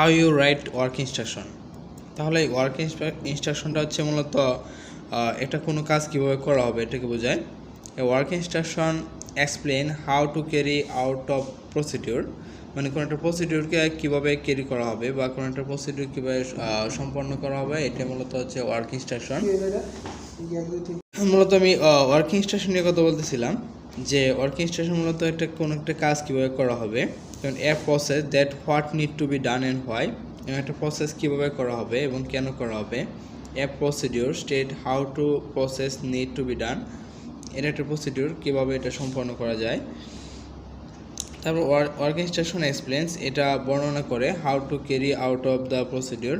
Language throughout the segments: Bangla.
How you write work instruction. তাহলে ওয়ার্ক ইনস্ট্রাকশনটা হচ্ছে মূলত এটা কোনো কাজ কীভাবে করা হবে এটাকে বোঝায়। Work instruction explain how to carry out of procedure, মানে কোনো একটা প্রসিডিউরকে কীভাবে ক্যারি করা হবে বা কোনো একটা প্রসিডিউর কীভাবে সম্পন্ন করা হবে, এটা মূলত হচ্ছে ওয়ার্ক ইনস্ট্রাকশন। মূলত আমি ওয়ার্ক ইনস্ট্রাকশন নিয়ে কথা বলতেছিলাম যে ওয়ার্ক ইনস্ট্রাকশন মূলত কোনো একটা কাজ কীভাবে করা হবে, কারণ a process that what need to be done and why, এবং একটা প্রসেস কীভাবে করা হবে এবং কেন করা হবে। A procedure state how to process need to be done, এটা একটা প্রসিডিউর কীভাবে এটা সম্পন্ন করা যায়। তারপর ওয়ার্ক ইনস্ট্রাকশন এক্সপ্লেন্স, এটা বর্ণনা করে how to carry out of the procedure,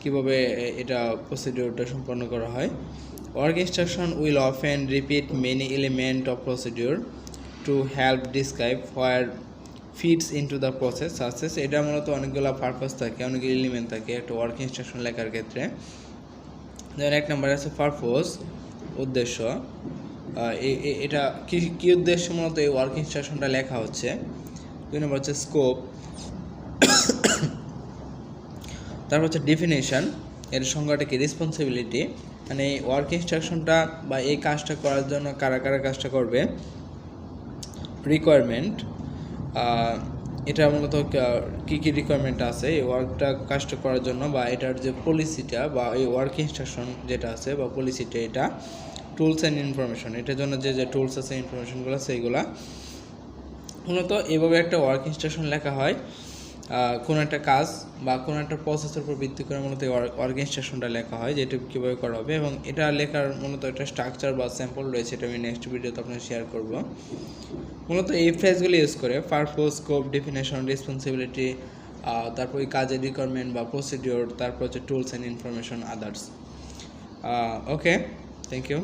কীভাবে এটা প্রসিডিউরটা সম্পন্ন করা হয়। Work instruction will often repeat many elements of procedure to help describe where fits into the process success. এটা মূলত অনেকগুলো পারপাস থাকে, অনেকগুলো এলিমেন্ট থাকে একটা ওয়ার্ক ইনস্ট্রাকশন লেখার ক্ষেত্রে। যেমন এক নম্বর আছে পারপোজ, উদ্দেশ্য। এটা কি উদ্দেশ্য মূলত এই ওয়ার্ক ইনস্ট্রাকশনটা লেখা হচ্ছে। দুই নম্বর হচ্ছে স্কোপ। তারপর হচ্ছে ডেফিনেশন, এর সংজ্ঞাটা কি। রেসপন্সিবিলিটি, মানে এই ওয়ার্ক ইনস্ট্রাকশনটা বা এই কাজটা করার জন্য কারা কারা কাজটা করবে। রিকোয়ারমেন্ট, এটা মূলত কী কী রিকোয়ারমেন্ট আছে এই ওয়ার্কটা কাজটা করার জন্য, বা এটার যে পলিসিটা বা এই ওয়ার্ক ইনস্ট্রাকশন যেটা আছে বা পলিসিটা, এটা টুলস অ্যান্ড ইনফরমেশন, এটার জন্য যে টুলস আছে ইনফরমেশনগুলো সেইগুলা। মূলত এভাবে একটা ওয়ার্ক ইনস্ট্রাকশন লেখা হয় কোনো একটা কাজ বা কোনো একটা প্রসেসের উপর ভিত্তি করে মূলত ওয়ার্ক ইনস্ট্রাকশনটা লেখা হয়, যেটা কীভাবে করা হবে। এবং এটা লেখার মূলত একটা স্ট্রাকচার বা স্যাম্পল রয়েছে, এটা আমি নেক্সট ভিডিওতে আপনার শেয়ার করব। মূলত এই ফ্রেজগুলি ইউজ করে পারপোজ, স্কোপ, ডেফিনেশন, রেসপন্সিবিলিটি, তারপর ওই কাজের রিকোয়ারমেন্ট বা প্রসিডিওর, তারপর হচ্ছে tools and information, others. Okay, thank you.